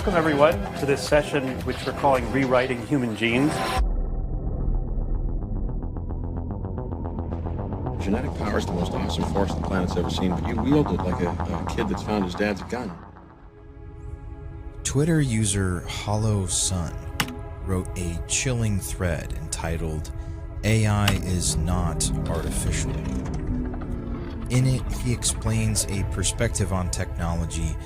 Welcome, everyone, to this session, which we're calling Rewriting Human Genes. Genetic power is the most awesome force the planet's ever seen, but you wield it like a kid that's found his dad's gun. Twitter user Hollow Sun wrote a chilling thread entitled, "AI is not artificial." In it, he explains a perspective on technology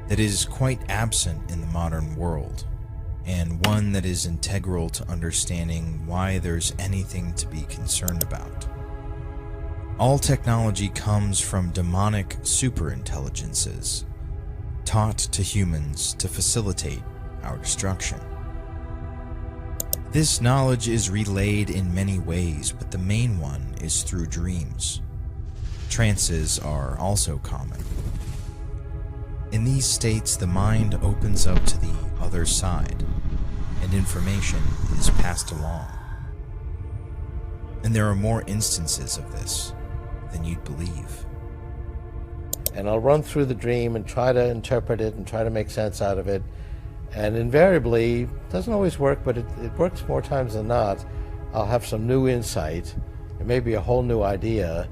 that is quite absent in the modern world, and one that is integral to understanding why there's anything to be concerned about. All technology comes from demonic superintelligences, taught to humans to facilitate our destruction. This knowledge is relayed in many ways, but the main one is through dreams. Trances are also common. In these states, the mind opens up to the other side, and information is passed along. And there are more instances of this than you'd believe. And I'll run through the dream and try to interpret it and try to make sense out of it. And invariably, it doesn't always work, but it works more times than not. I'll have some new insight, it may be a whole new idea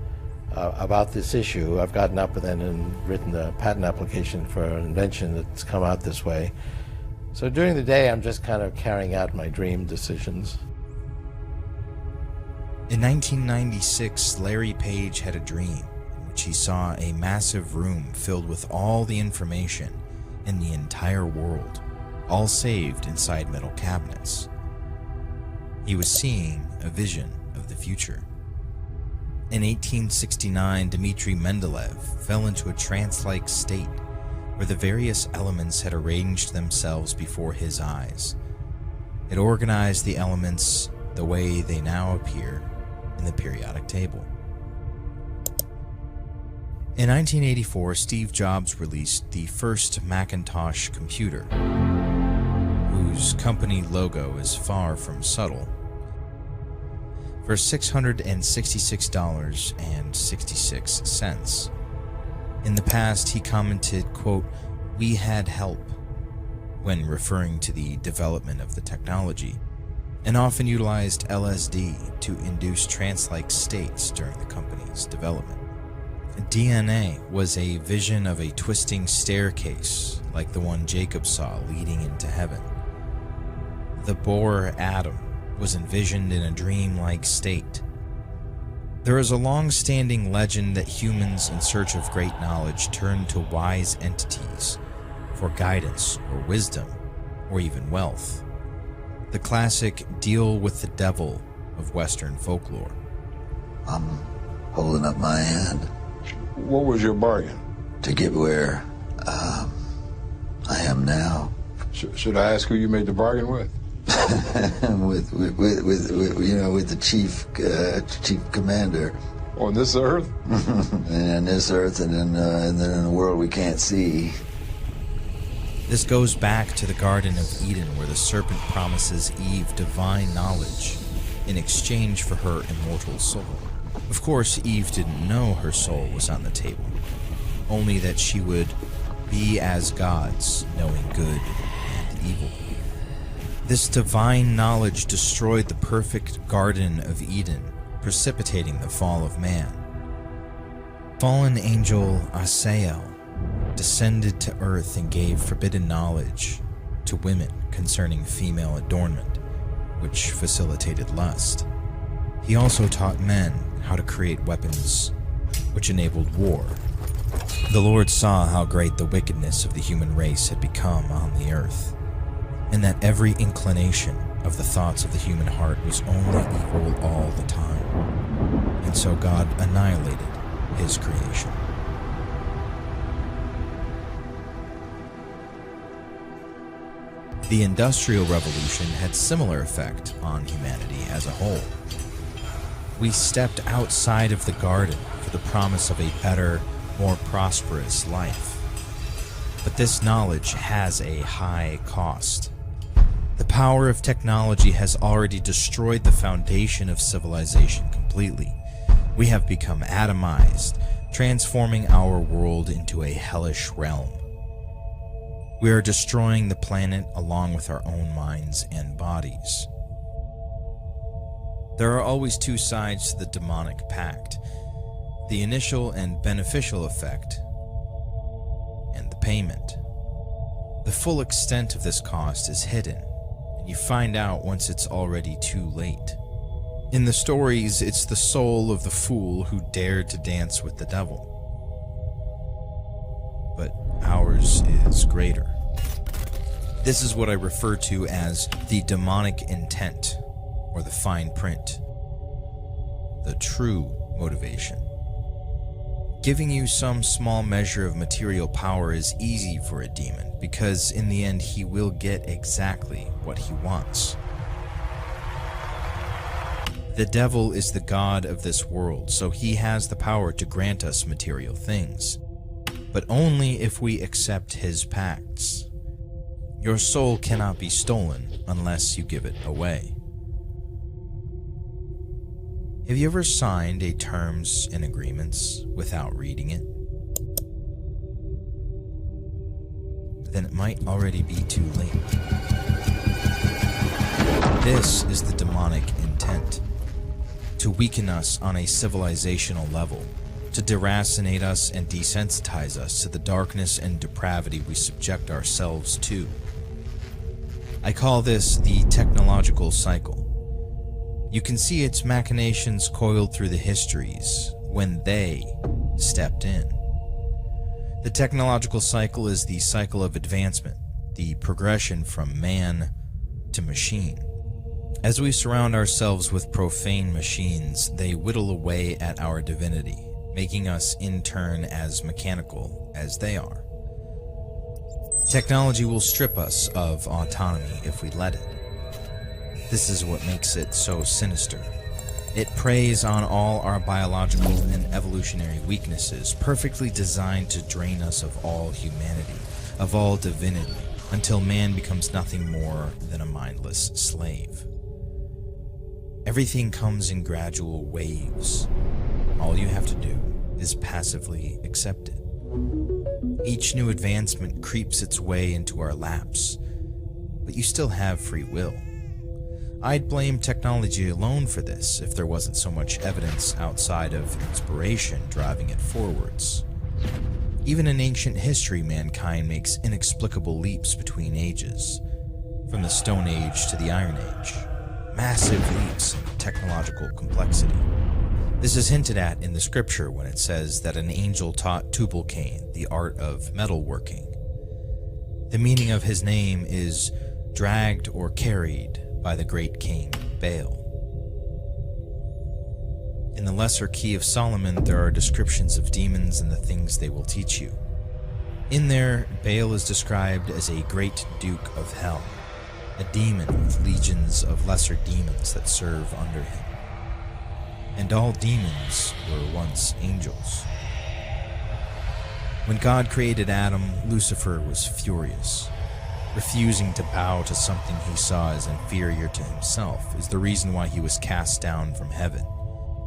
about this issue. I've gotten up and written a patent application for an invention that's come out this way. So during the day, I'm just kind of carrying out my dream decisions. In 1996, Larry Page had a dream in which he saw a massive room filled with all the information in the entire world, all saved inside metal cabinets. He was seeing a vision of the future. In 1869, Dmitri Mendeleev fell into a trance-like state where the various elements had arranged themselves before his eyes. It organized the elements the way they now appear in the periodic table. In 1984, Steve Jobs released the first Macintosh computer, whose company logo is far from subtle, for $666.66. In the past, he commented, quote, "We had help," when referring to the development of the technology, and often utilized LSD to induce trance-like states during the company's development. DNA was a vision of a twisting staircase like the one Jacob saw leading into heaven. The Bohr atom was envisioned in a dream-like state. There is a long-standing legend that humans in search of great knowledge turn to wise entities for guidance or wisdom or even wealth. The classic deal with the devil of Western folklore. I'm holding up my hand. What was your bargain? To get where I am now. Should I ask who you made the bargain with? with the chief commander. On this earth? And this earth, and then in a world we can't see. This goes back to the Garden of Eden, where the serpent promises Eve divine knowledge in exchange for her immortal soul. Of course, Eve didn't know her soul was on the table, only that she would be as gods, knowing good and evil. This divine knowledge destroyed the perfect Garden of Eden, precipitating the fall of man. Fallen angel Asael descended to earth and gave forbidden knowledge to women concerning female adornment, which facilitated lust. He also taught men how to create weapons which enabled war. The Lord saw how great the wickedness of the human race had become on the earth, and that every inclination of the thoughts of the human heart was only evil all the time. And so God annihilated his creation. The Industrial Revolution had similar effect on humanity as a whole. We stepped outside of the garden for the promise of a better, more prosperous life. But this knowledge has a high cost. The power of technology has already destroyed the foundation of civilization completely. We have become atomized, transforming our world into a hellish realm. We are destroying the planet along with our own minds and bodies. There are always two sides to the demonic pact: the initial and beneficial effect, and the payment. The full extent of this cost is hidden, and you find out once it's already too late. In the stories, it's the soul of the fool who dared to dance with the devil. But ours is greater. This is what I refer to as the demonic intent, or the fine print, the true motivation. Giving you some small measure of material power is easy for a demon, because in the end he will get exactly what he wants. The devil is the god of this world, so he has the power to grant us material things, but only if we accept his pacts. Your soul cannot be stolen unless you give it away. Have you ever signed a terms and agreements without reading it? Then it might already be too late. This is the demonic intent: to weaken us on a civilizational level, to deracinate us and desensitize us to the darkness and depravity we subject ourselves to. I call this the technological cycle. You can see its machinations coiled through the histories when they stepped in. The technological cycle is the cycle of advancement, the progression from man to machine. As we surround ourselves with profane machines, they whittle away at our divinity, making us in turn as mechanical as they are. Technology will strip us of autonomy if we let it. This is what makes it so sinister. It preys on all our biological and evolutionary weaknesses, perfectly designed to drain us of all humanity, of all divinity, until man becomes nothing more than a mindless slave. Everything comes in gradual waves. All you have to do is passively accept it. Each new advancement creeps its way into our laps, but you still have free will. I'd blame technology alone for this if there wasn't so much evidence outside of inspiration driving it forwards. Even in ancient history, mankind makes inexplicable leaps between ages, from the Stone Age to the Iron Age. Massive leaps in technological complexity. This is hinted at in the scripture when it says that an angel taught Tubal-Cain the art of metalworking. The meaning of his name is dragged or carried by the great king Baal. In the Lesser Key of Solomon, there are descriptions of demons and the things they will teach you. In there, Baal is described as a great duke of hell, a demon with legions of lesser demons that serve under him. And all demons were once angels. When God created Adam, Lucifer was furious. Refusing to bow to something he saw as inferior to himself is the reason why he was cast down from heaven.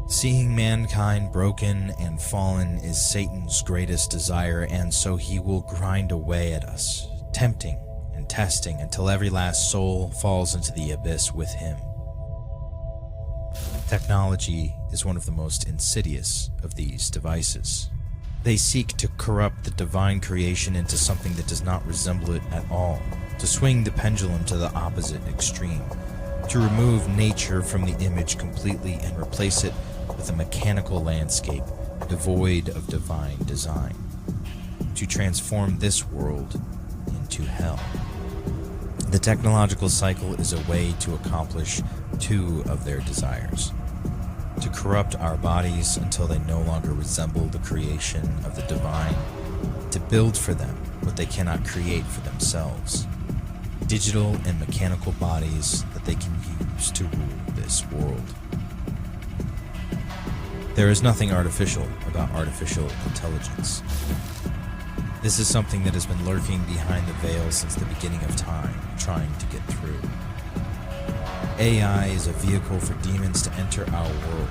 Seeing mankind broken and fallen is Satan's greatest desire, and so he will grind away at us, tempting and testing until every last soul falls into the abyss with him. Technology is one of the most insidious of these devices. They seek to corrupt the divine creation into something that does not resemble it at all, to swing the pendulum to the opposite extreme, to remove nature from the image completely and replace it with a mechanical landscape devoid of divine design, to transform this world into hell. The technological cycle is a way to accomplish two of their desires: to corrupt our bodies until they no longer resemble the creation of the divine, to build for them what they cannot create for themselves, digital and mechanical bodies that they can use to rule this world. There is nothing artificial about artificial intelligence. This is something that has been lurking behind the veil since the beginning of time, trying to get through. AI is a vehicle for demons to enter our world.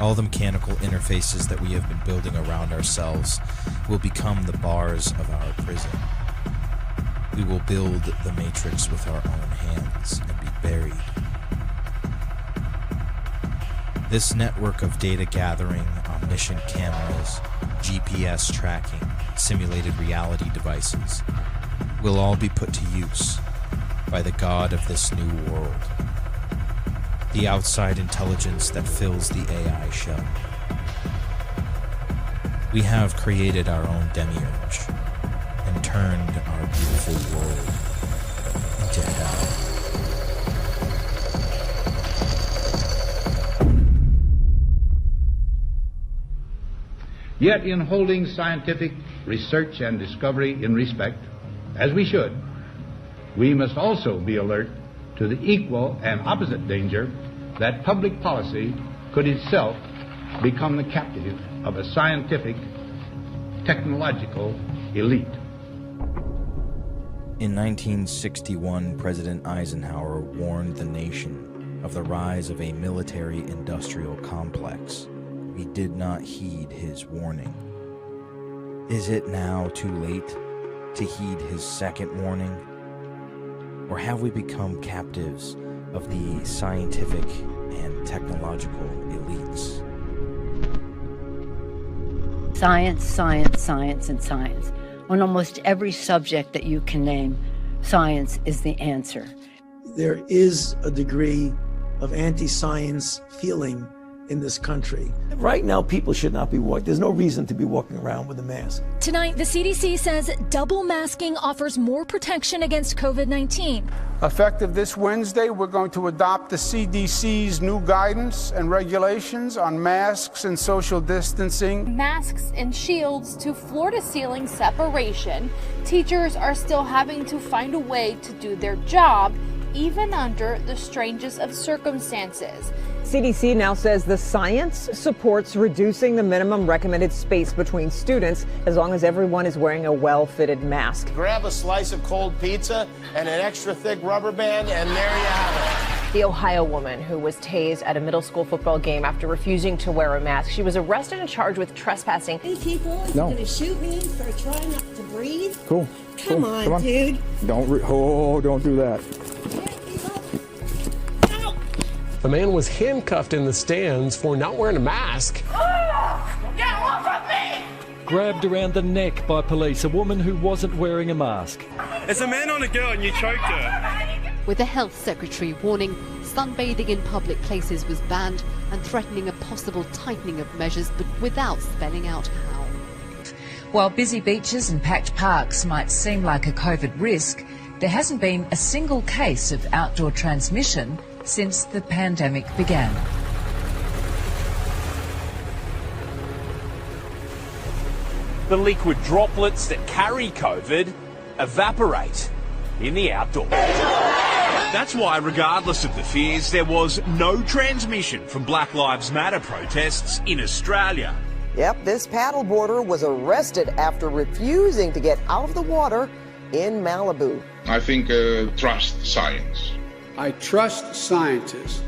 All the mechanical interfaces that we have been building around ourselves will become the bars of our prison. We will build the matrix with our own hands and be buried. This network of data gathering, omniscient cameras, GPS tracking, simulated reality devices will all be put to use by the God of this new world. The outside intelligence that fills the AI shell. We have created our own demiurge and turned our beautiful world into hell. Yet in holding scientific research and discovery in respect, as we should, we must also be alert to the equal and opposite danger that public policy could itself become the captive of a scientific, technological elite. In 1961, President Eisenhower warned the nation of the rise of a military-industrial complex. We did not heed his warning. Is it now too late to heed his second warning? Or have we become captives of the scientific and technological elites? Science, science, science, and science. On almost every subject that you can name, science is the answer. There is a degree of anti-science feeling in this country. Right now, people should not be walking. There's no reason to be walking around with a mask. Tonight, the CDC says double masking offers more protection against COVID-19. Effective this Wednesday, we're going to adopt the CDC's new guidance and regulations on masks and social distancing. Masks and shields to floor-to-ceiling separation. Teachers are still having to find a way to do their job, even under the strangest of circumstances. CDC now says the science supports reducing the minimum recommended space between students as long as everyone is wearing a well-fitted mask. Grab a slice of cold pizza and an extra thick rubber band, and there you have it. The Ohio woman who was tased at a middle school football game after refusing to wear a mask. She was arrested and charged with trespassing. These people are going to shoot me for trying not to breathe? Cool. Come on, dude. Don't do that. The man was handcuffed in the stands for not wearing a mask. Get off of me! Grabbed around the neck by police, a woman who wasn't wearing a mask. There's a man on a girl and you choked her. With the health secretary warning sunbathing in public places was banned and threatening a possible tightening of measures, but without spelling out how. While busy beaches and packed parks might seem like a COVID risk, there hasn't been a single case of outdoor transmission since the pandemic began. The liquid droplets that carry COVID evaporate in the outdoors. That's why, regardless of the fears, there was no transmission from Black Lives Matter protests in Australia. Yep, this paddleboarder was arrested after refusing to get out of the water in Malibu. I think trust science. I trust scientists,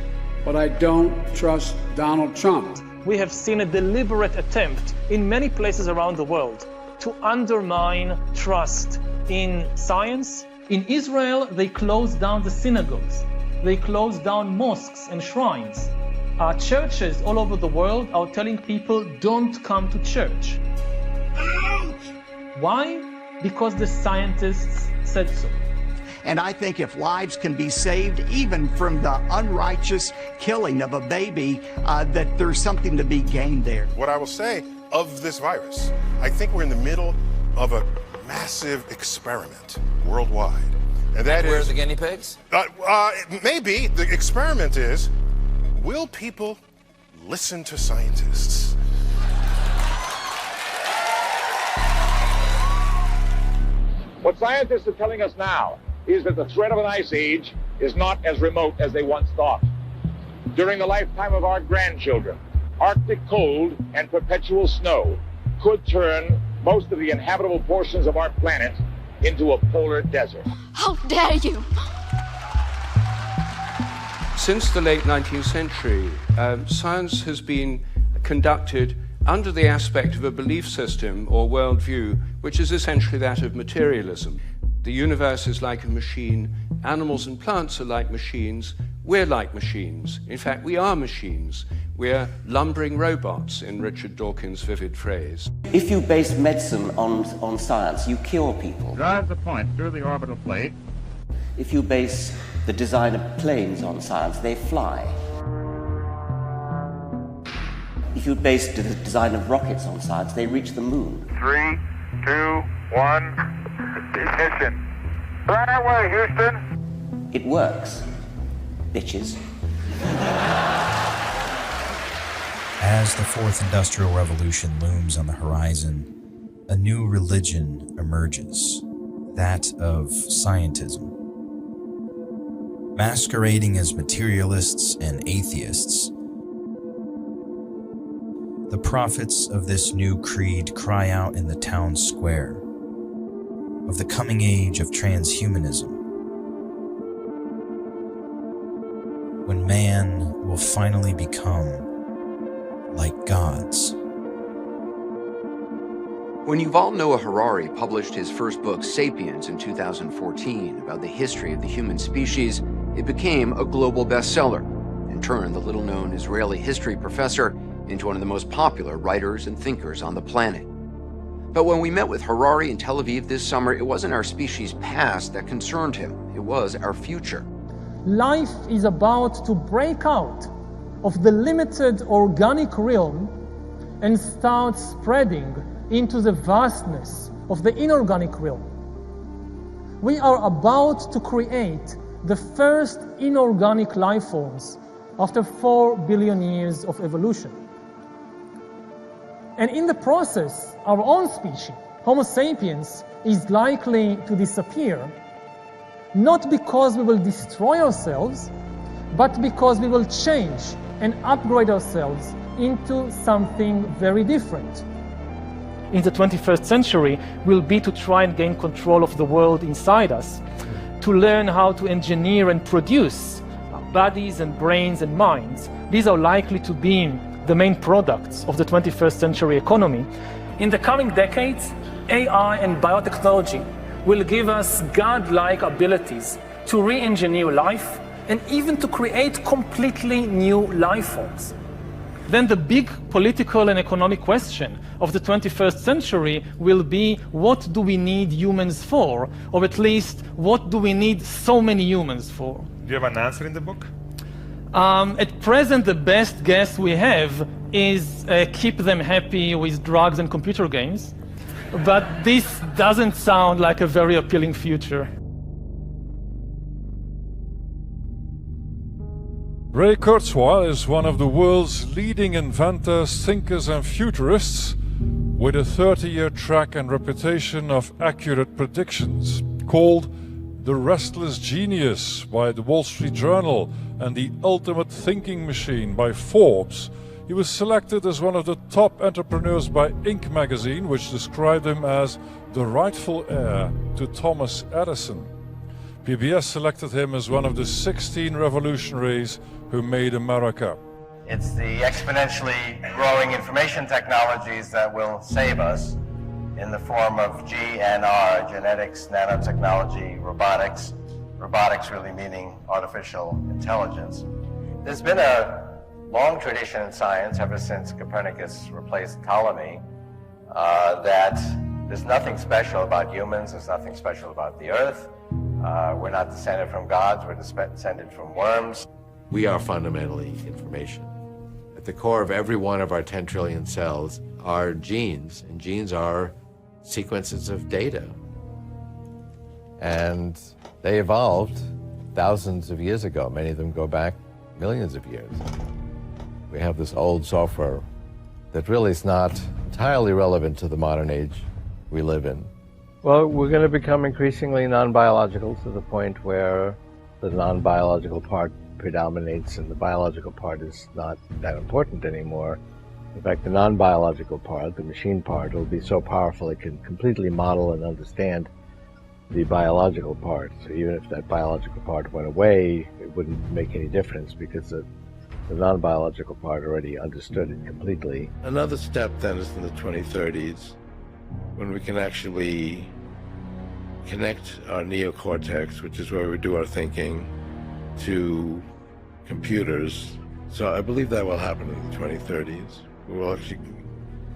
but I don't trust Donald Trump. We have seen a deliberate attempt in many places around the world to undermine trust in science. In Israel, they closed down the synagogues. They closed down mosques and shrines. Churches all over the world are telling people, don't come to church. Why? Because the scientists said so. And I think if lives can be saved, even from the unrighteous killing of a baby, that there's something to be gained there. What I will say of this virus, I think we're in the middle of a massive experiment worldwide. And that where's the guinea pigs? Maybe the experiment is, will people listen to scientists? What scientists are telling us now is that the threat of an ice age is not as remote as they once thought. During the lifetime of our grandchildren, Arctic cold and perpetual snow could turn most of the inhabitable portions of our planet into a polar desert. How dare you! Since the late 19th century, science has been conducted under the aspect of a belief system or worldview, which is essentially that of materialism. The universe is like a machine, animals and plants are like machines, we're like machines. In fact, we are machines. We're lumbering robots, in Richard Dawkins' vivid phrase. If you base medicine on science, you cure people. Drive the point through the orbital plate. If you base the design of planes on science, they fly. If you base the design of rockets on science, they reach the moon. 3, 2, 1. Ignition. Right away, Houston. It works, bitches. As the fourth industrial revolution looms on the horizon, a new religion emerges, that of scientism. Masquerading as materialists and atheists, the prophets of this new creed cry out in the town square of the coming age of transhumanism, when man will finally become like gods. When Yuval Noah Harari published his first book, Sapiens, in 2014, about the history of the human species, it became a global bestseller, and turned the little-known Israeli history professor into one of the most popular writers and thinkers on the planet. But when we met with Harari in Tel Aviv this summer, it wasn't our species' past that concerned him. It was our future. Life is about to break out of the limited organic realm and start spreading into the vastness of the inorganic realm. We are about to create the first inorganic life forms after 4 billion years of evolution. And in the process, our own species, Homo sapiens, is likely to disappear, not because we will destroy ourselves, but because we will change and upgrade ourselves into something very different. In the 21st century will be to try and gain control of the world inside us, to learn how to engineer and produce our bodies and brains and minds. These are likely to be the main products of the 21st century economy. In the coming decades, AI and biotechnology will give us godlike abilities to re-engineer life and even to create completely new life forms. Then the big political and economic question of the 21st century will be, what do we need humans for? Or at least, what do we need so many humans for? Do you have an answer in the book? At present, the best guess we have is keep them happy with drugs and computer games. But this doesn't sound like a very appealing future. Ray Kurzweil is one of the world's leading inventors, thinkers and futurists, with a 30-year track and reputation of accurate predictions. Called the Restless Genius by the Wall Street Journal and the Ultimate Thinking Machine by Forbes, he was selected as one of the top entrepreneurs by Inc. magazine, which described him as the rightful heir to Thomas Edison. PBS selected him as one of the 16 revolutionaries who made America. It's the exponentially growing information technologies that will save us in the form of GNR, genetics, nanotechnology, robotics. Robotics really meaning artificial intelligence. There's been a long tradition in science ever since Copernicus replaced Ptolemy that there's nothing special about humans, there's nothing special about the earth. We're not descended from gods, we're descended from worms. We are fundamentally information. At the core of every one of our 10 trillion cells are genes, and genes are sequences of data. And they evolved thousands of years ago. Many of them go back millions of years. We have this old software that really is not entirely relevant to the modern age we live in. Well, we're going to become increasingly non-biological to the point where the non-biological part predominates and the biological part is not that important anymore. In fact, the non-biological part, the machine part, will be so powerful it can completely model and understand the biological part. So even if that biological part went away, it wouldn't make any difference because the the non-biological part already understood it completely. Another step then is in the 2030s, when we can actually connect our neocortex, which is where we do our thinking, to computers. So I believe that will happen in the 2030s. We will actually,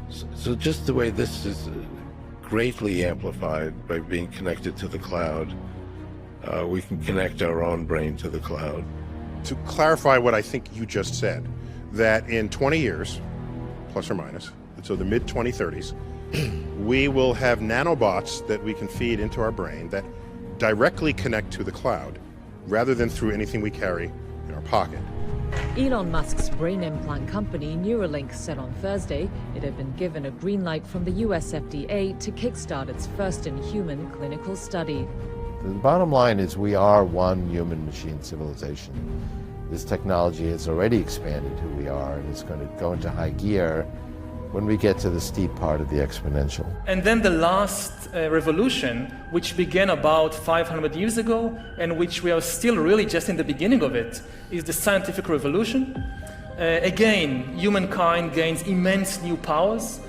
so just the way this is greatly amplified by being connected to the cloud, we can connect our own brain to the cloud. To clarify what I think you just said, that in 20 years, plus or minus, so the mid-2030s, we will have nanobots that we can feed into our brain that directly connect to the cloud, rather than through anything we carry in our pocket. Elon Musk's brain implant company Neuralink said on Thursday it had been given a green light from the US FDA to kickstart its first-in-human clinical study. The bottom line is we are one human-machine civilization. This technology has already expanded who we are, and it's going to go into high gear when we get to the steep part of the exponential. And then the last revolution, which began about 500 years ago, and which we are still really just in the beginning of it, is the scientific revolution. Again, humankind gains immense new powers,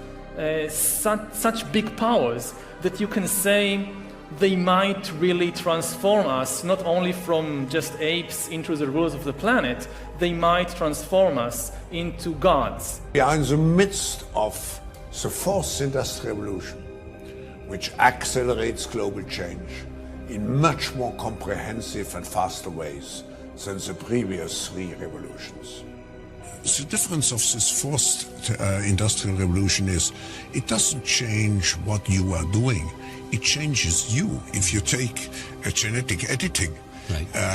such big powers that you can say they might really transform us, not only from just apes into the rulers of the planet, they might transform us into gods. We are in the midst of the fourth industrial revolution, which accelerates global change in much more comprehensive and faster ways than the previous three revolutions. The difference of this fourth industrial revolution is it doesn't change what you are doing. It changes you. If you take a genetic editing,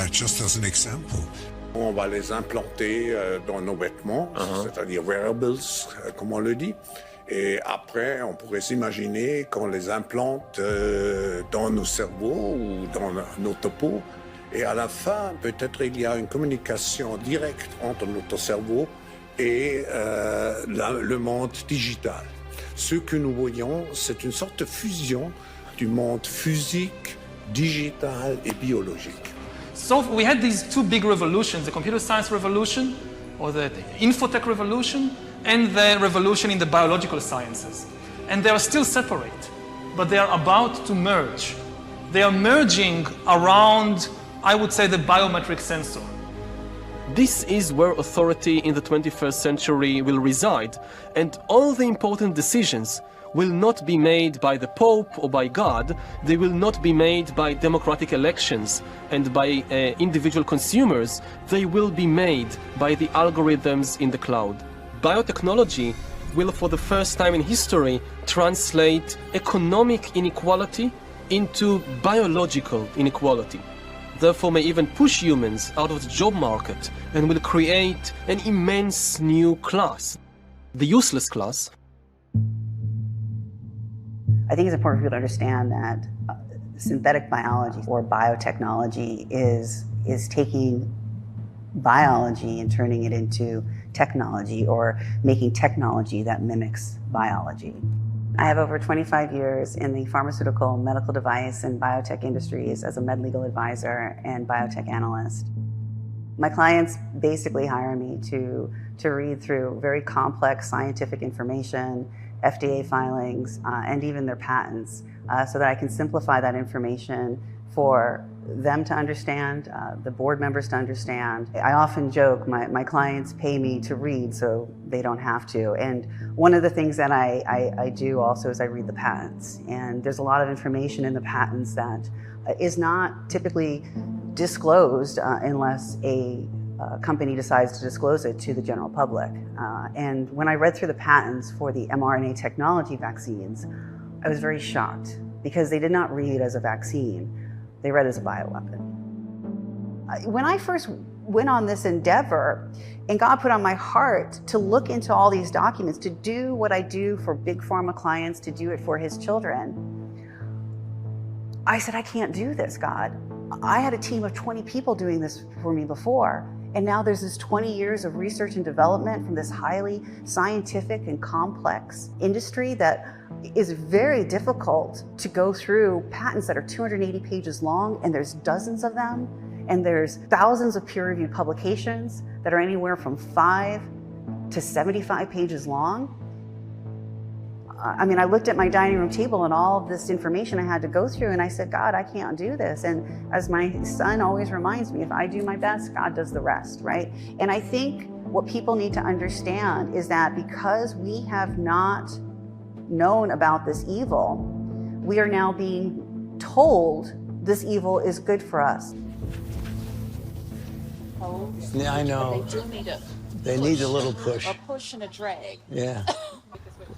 just as an example. On va les implanter dans nos vêtements, c'est-à-dire wearables, comme on le dit. Et après, on pourrait s'imaginer qu'on les implante dans nos cerveaux ou dans notre peau. Et à la fin, peut-être il y a une communication directe entre notre cerveau et le monde digital. Ce que nous voyons, c'est une sorte de fusion du monde physique, digital et biologique. So we had these two big revolutions, the computer science revolution, or the infotech revolution, and the revolution in the biological sciences. And they are still separate, but they are about to merge. They are merging around, I would say, the biometric sensor. This is where authority in the 21st century will reside, and all the important decisions will not be made by the Pope or by God. They will not be made by democratic elections and by individual consumers. They will be made by the algorithms in the cloud. Biotechnology will, for the first time in history, translate economic inequality into biological inequality. Therefore may even push humans out of the job market and will create an immense new class, the useless class. I think it's important for people to understand that synthetic biology or biotechnology is taking biology and turning it into technology, or making technology that mimics biology. I have over 25 years in the pharmaceutical, medical device, and biotech industries as a med legal advisor and biotech analyst. My clients basically hire me to read through very complex scientific information, FDA filings, and even their patents, so that I can simplify that information for them to understand, the board members to understand. I often joke, my clients pay me to read so they don't have to. And one of the things that I do also is I read the patents. And there's a lot of information in the patents that is not typically disclosed unless a company decides to disclose it to the general public. And when I read through the patents for the mRNA technology vaccines, I was very shocked because they did not read as a vaccine. They read as a bioweapon. When I first went on this endeavor, and God put on my heart to look into all these documents, to do what I do for big pharma clients, to do it for His children, I said, I can't do this, God. I had a team of 20 people doing this for me before, and now there's this 20 years of research and development from this highly scientific and complex industry that is very difficult to go through patents that are 280 pages long, and there's dozens of them, And there's thousands of peer-reviewed publications that are anywhere from 5 to 75 pages long. I mean, I looked at my dining room table and all of this information I had to go through, and I said, God, I can't do this. And as my son always reminds me, if I do my best, God does the rest, right? And I think what people need to understand is that because we have not known about this evil, we are now being told this evil is good for us. Yeah, I know. But they do need a They need a little push. A push and a drag. Yeah.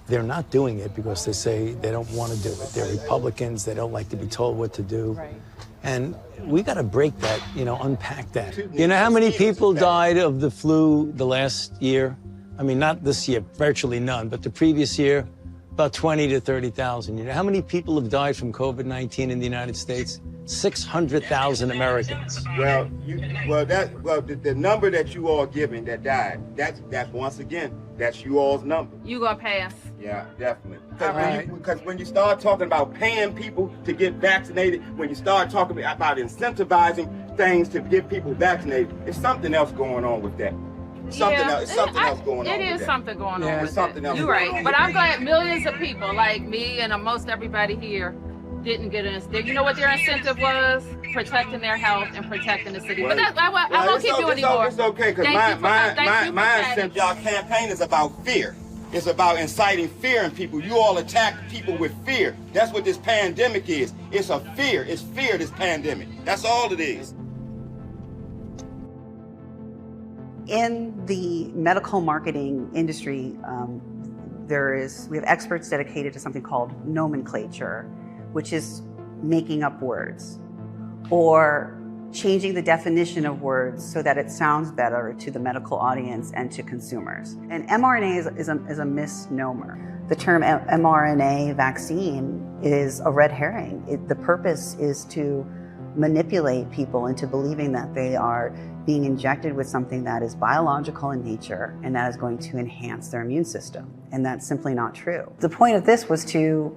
They're not doing it because they say they don't want to do it. They're Republicans. They don't like to be told what to do. Right. And we got to break that, unpack that. You know how many people died of the flu the last year? I mean, not this year, virtually none, but the previous year, about 20 to 30,000. You know how many people have died from COVID-19 in the United States? 600,000 Americans. Well, the number that you all giving that died, that's once again, that's you all's number. You gonna pass? Yeah, definitely. Because when you start talking about paying people to get vaccinated, when you start talking about incentivizing things to get people vaccinated, there's something else going on with that. Something else going on. It is something going on. There's something else. You're right, but I'm glad millions of people like me and most everybody here didn't get an. You know what their incentive was? Protecting their health and protecting the city. But I won't keep you anymore. It's okay, because my incentive, y'all campaign is about fear. It's about inciting fear in people. You all attack people with fear. That's what this pandemic is. It's a fear. It's fear, this pandemic. That's all it is. In the medical marketing industry, we have experts dedicated to something called nomenclature, which is making up words or changing the definition of words so that it sounds better to the medical audience and to consumers. And mRNA is a misnomer. The term mRNA vaccine is a red herring. The purpose is to manipulate people into believing that they are being injected with something that is biological in nature and that is going to enhance their immune system. And that's simply not true. The point of this was to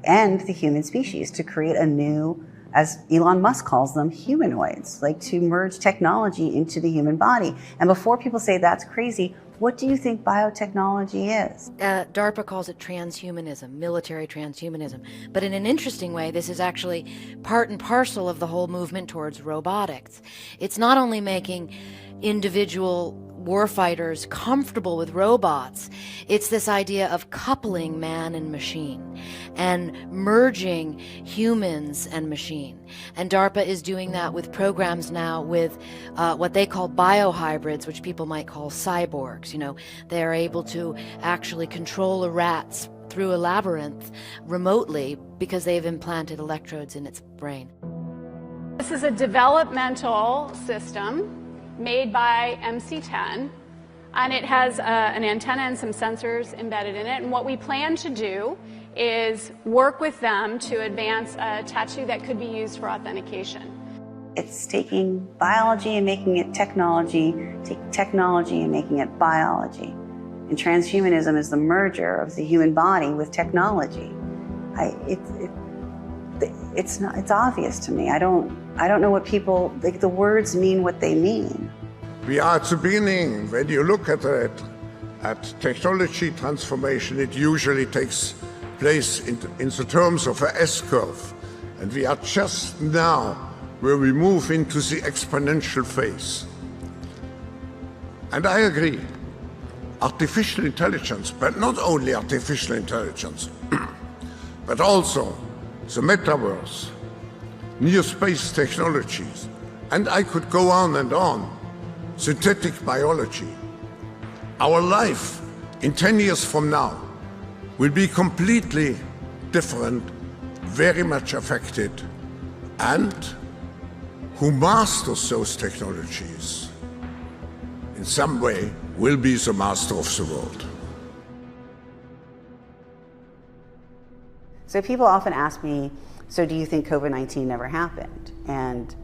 end the human species, to create a new, as Elon Musk calls them, humanoids, like to merge technology into the human body. And before people say that's crazy, what do you think biotechnology is? DARPA calls it transhumanism, military transhumanism. But in an interesting way, this is actually part and parcel of the whole movement towards robotics. It's not only making individual warfighters comfortable with robots, it's this idea of coupling man and machine and merging humans and machine. And DARPA is doing that with programs now with what they call biohybrids, which people might call cyborgs. They're able to actually control a rat through a labyrinth remotely because they've implanted electrodes in its brain. This is a developmental system made by MC10, and it has an antenna and some sensors embedded in it. And what we plan to do is work with them to advance a tattoo that could be used for authentication. It's taking biology and making it technology, taking technology and making it biology. And transhumanism is the merger of the human body with technology. It's obvious to me. I don't know what people, the words mean what they mean. We are at the beginning. When you look at it, at technology transformation, it usually takes place in the terms of an S-curve. And we are just now where we move into the exponential phase. And I agree. Artificial intelligence, but not only artificial intelligence, but also the metaverse, new space technologies, and I could go on and on. Synthetic biology. Our life in 10 years from now will be completely different, very much affected, and who masters those technologies in some way will be the master of the world. So people often ask me, so do you think COVID-19 never happened? And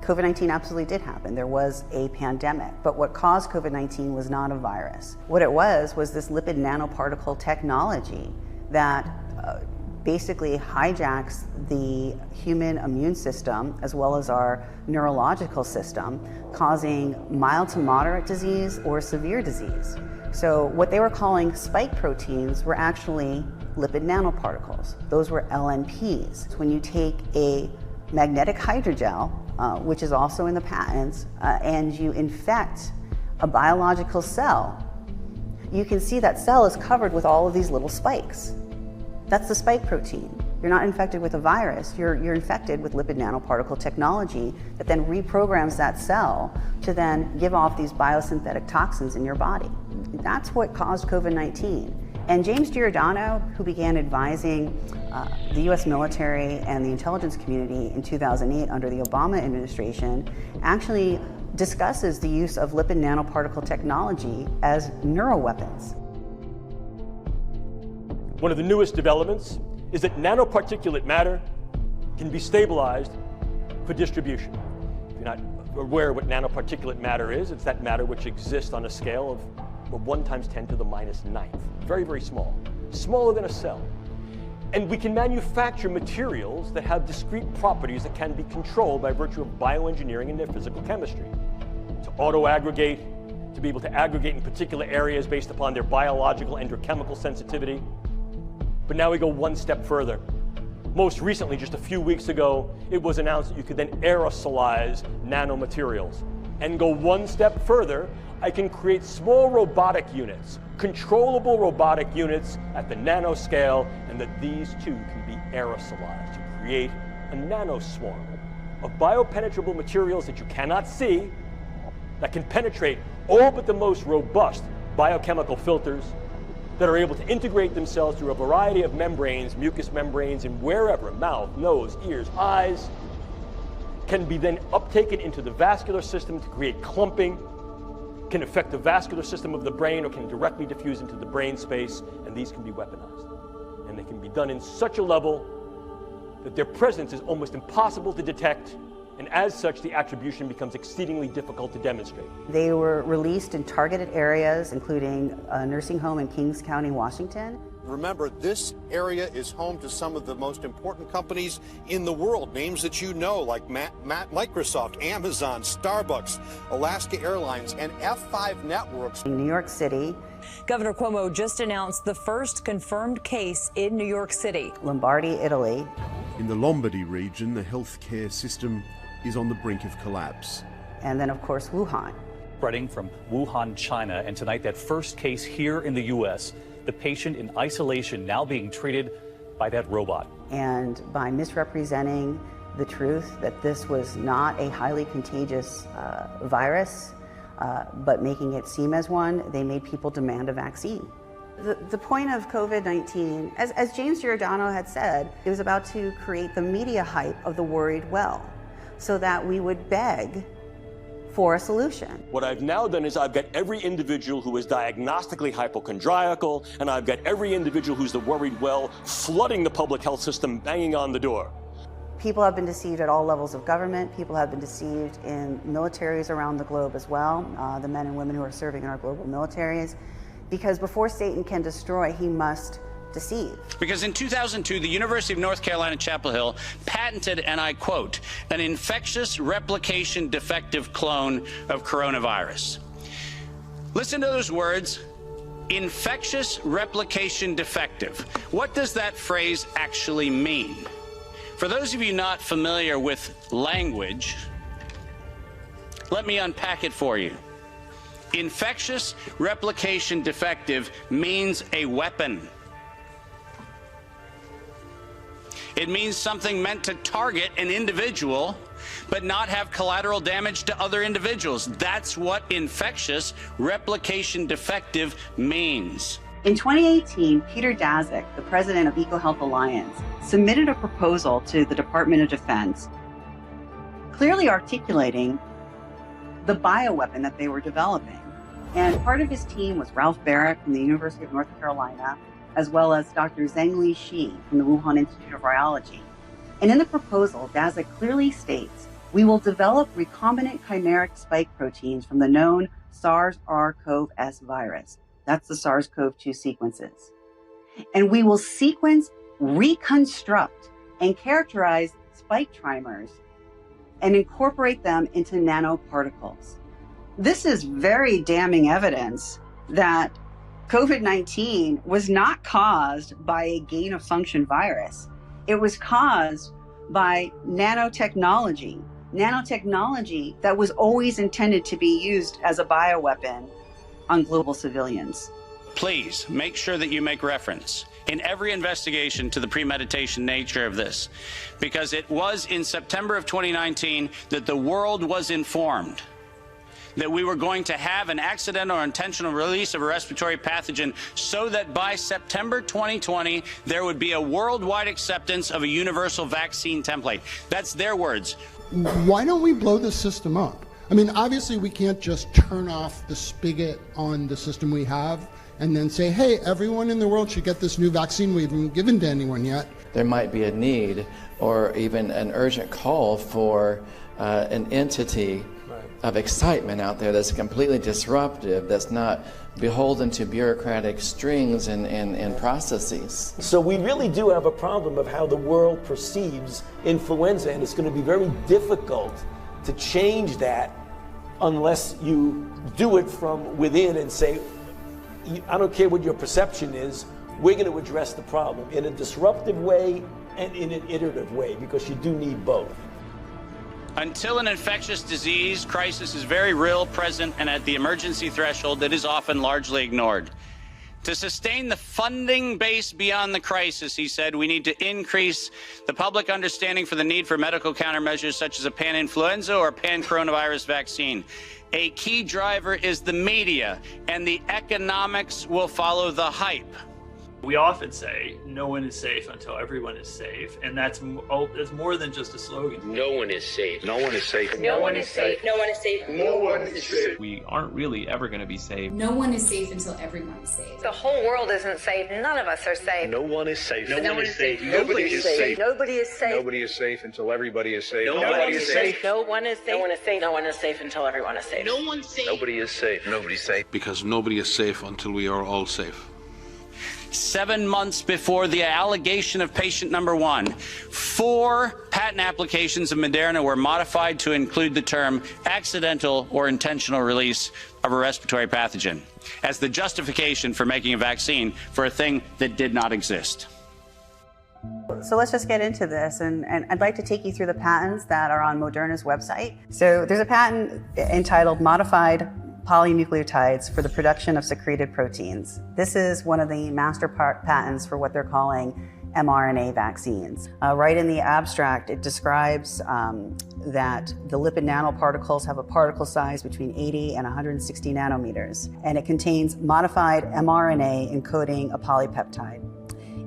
COVID-19 absolutely did happen. There was a pandemic, but what caused COVID-19 was not a virus. What it was this lipid nanoparticle technology that basically hijacks the human immune system as well as our neurological system, causing mild to moderate disease or severe disease. So what they were calling spike proteins were actually lipid nanoparticles. Those were LNPs. When you take a magnetic hydrogel, which is also in the patents, and you infect a biological cell, you can see that cell is covered with all of these little spikes. That's the spike protein. You're not infected with a virus, you're infected with lipid nanoparticle technology that then reprograms that cell to then give off these biosynthetic toxins in your body. That's what caused COVID-19. And James Giordano, who began advising the US military and the intelligence community in 2008 under the Obama administration, actually discusses the use of lipid nanoparticle technology as neuroweapons. One of the newest developments is that nanoparticulate matter can be stabilized for distribution. If you're not aware of what nanoparticulate matter is, it's that matter which exists on a scale of 1 × 10⁹. Very, very small. Smaller than a cell. And we can manufacture materials that have discrete properties that can be controlled by virtue of bioengineering and their physical chemistry. To auto-aggregate, to be able to aggregate in particular areas based upon their biological and or chemical sensitivity. But now we go one step further. Most recently, just a few weeks ago, it was announced that you could then aerosolize nanomaterials. And go one step further, I can create small robotic units, controllable robotic units at the nanoscale, and that these too can be aerosolized to create a nanoswarm of biopenetrable materials that you cannot see, that can penetrate all but the most robust biochemical filters, that are able to integrate themselves through a variety of membranes, mucous membranes, and wherever, mouth, nose, ears, eyes, can be then uptaken into the vascular system to create clumping, can affect the vascular system of the brain, or can directly diffuse into the brain space, and these can be weaponized. And they can be done in such a level that their presence is almost impossible to detect, and as such, the attribution becomes exceedingly difficult to demonstrate. They were released in targeted areas, including a nursing home in Kings County, Washington. Remember, this area is home to some of the most important companies in the world, names that you know, like Microsoft, Amazon, Starbucks, Alaska Airlines, and F5 Networks. In New York City. Governor Cuomo just announced the first confirmed case in New York City. Lombardy, Italy. In the Lombardy region, the healthcare system is on the brink of collapse. And then, of course, Wuhan. Spreading from Wuhan, China, and tonight that first case here in the U.S., the patient in isolation now being treated by that robot. And by misrepresenting the truth that this was not a highly contagious virus, but making it seem as one, they made people demand a vaccine. The point of COVID-19, as James Giordano had said, it was about to create the media hype of the worried well, so that we would beg for a solution. What I've now done is I've got every individual who is diagnostically hypochondriacal, and I've got every individual who's the worried well flooding the public health system, banging on the door. People have been deceived at all levels of government. People have been deceived in militaries around the globe as well, the men and women who are serving in our global militaries. Because before Satan can destroy, he must deceive. Because in 2002, the University of North Carolina, Chapel Hill patented, and I quote, an infectious replication defective clone of coronavirus. Listen to those words, infectious replication defective. What does that phrase actually mean? For those of you not familiar with language, let me unpack it for you. Infectious replication defective means a weapon. It means something meant to target an individual, but not have collateral damage to other individuals. That's what infectious replication defective means. In 2018, Peter Daszak, the president of EcoHealth Alliance, submitted a proposal to the Department of Defense, clearly articulating the bioweapon that they were developing. And part of his team was Ralph Barrett from the University of North Carolina, as well as Dr. Zhengli Shi from the Wuhan Institute of Virology. And in the proposal, Daszak clearly states, we will develop recombinant chimeric spike proteins from the known SARS-CoV-S virus. That's the SARS-CoV-2 sequences. And we will sequence reconstruct and characterize spike trimers and incorporate them into nanoparticles. This is very damning evidence that COVID-19 was not caused by a gain-of-function virus. It was caused by nanotechnology that was always intended to be used as a bioweapon on global civilians. Please make sure that you make reference in every investigation to the premeditation nature of this, because it was in September of 2019 that the world was informed that we were going to have an accidental or intentional release of a respiratory pathogen so that by September 2020, there would be a worldwide acceptance of a universal vaccine template. That's their words. Why don't we blow the system up? I mean, obviously we can't just turn off the spigot on the system we have and then say, hey, everyone in the world should get this new vaccine we haven't given to anyone yet. There might be a need or even an urgent call for an entity of excitement out there that's completely disruptive, that's not beholden to bureaucratic strings and processes. So we really do have a problem of how the world perceives influenza, and it's going to be very difficult to change that unless you do it from within and say, I don't care what your perception is, we're going to address the problem in a disruptive way and in an iterative way, because you do need both. Until an infectious disease crisis is very real, present, and at the emergency threshold, that is often largely ignored. To sustain the funding base beyond the crisis, he said, we need to increase the public understanding for the need for medical countermeasures such as a pan-influenza or pan-coronavirus vaccine. A key driver is the media, and the economics will follow the hype. We often say, no one is safe until everyone is safe, and that's more than just a slogan. No one is safe. No one is safe. No one is safe. No one is safe. No one is safe. We aren't really ever going to be safe. No one is safe until everyone is safe. The whole world isn't safe. None of us are safe. No one is safe. No one is safe. Nobody is safe. Nobody is safe. Nobody is safe until everybody is safe. Nobody is safe. No one is safe. No one is safe. No one is safe until everyone is safe. No one's safe. Nobody is safe. Nobody's safe. Because nobody is safe until we are all safe. 7 months before the allegation of patient number 1, 4 patent applications of Moderna were modified to include the term accidental or intentional release of a respiratory pathogen as the justification for making a vaccine for a thing that did not exist. So let's just get into this, and I'd like to take you through the patents that are on Moderna's website. So there's a patent entitled Modified Polynucleotides for the Production of Secreted Proteins. This is one of the master patents for what they're calling mRNA vaccines. Right in the abstract, it describes that the lipid nanoparticles have a particle size between 80 and 160 nanometers, and it contains modified mRNA encoding a polypeptide.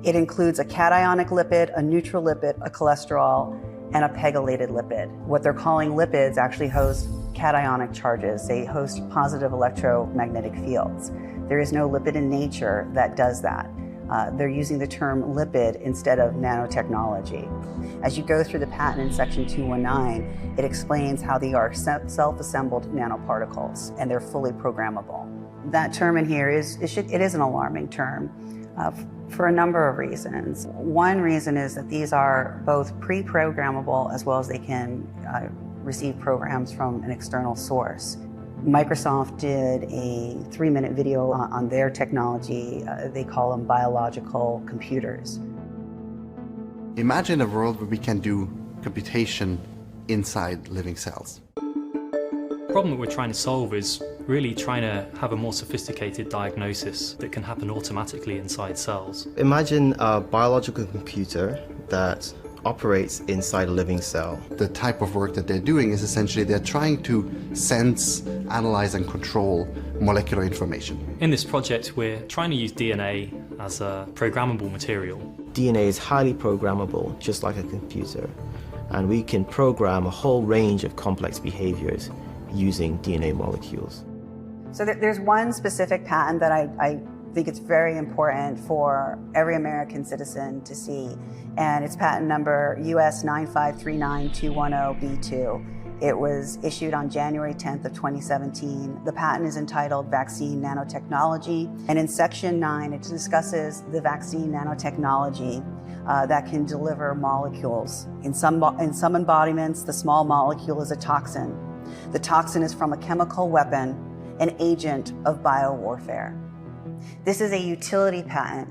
It includes a cationic lipid, a neutral lipid, a cholesterol, and a pegylated lipid. What they're calling lipids actually host cationic charges. They host positive electromagnetic fields. There is no lipid in nature that does that. They're using the term lipid instead of nanotechnology. As you go through the patent in section 219, it explains how they are self-assembled nanoparticles, and they're fully programmable. That term in here it is an alarming term for a number of reasons. One reason is that these are both pre-programmable as well as they can receive programs from an external source. Microsoft did a 3-minute video on their technology. They call them biological computers. Imagine a world where we can do computation inside living cells. The problem that we're trying to solve is really trying to have a more sophisticated diagnosis that can happen automatically inside cells. Imagine a biological computer that operates inside a living cell. The type of work that they're doing is essentially they're trying to sense, analyze, and control molecular information. In this project, we're trying to use DNA as a programmable material. DNA is highly programmable, just like a computer, and we can program a whole range of complex behaviors using DNA molecules. So there's one specific patent that I think it's very important for every American citizen to see, and it's patent number US 9539210B2. It was issued on January 10th of 2017. The patent is entitled Vaccine Nanotechnology, and in section 9 it discusses the vaccine nanotechnology that can deliver molecules. In some embodiments, the small molecule is a toxin. The toxin is from a chemical weapon, an agent of biowarfare. This is a utility patent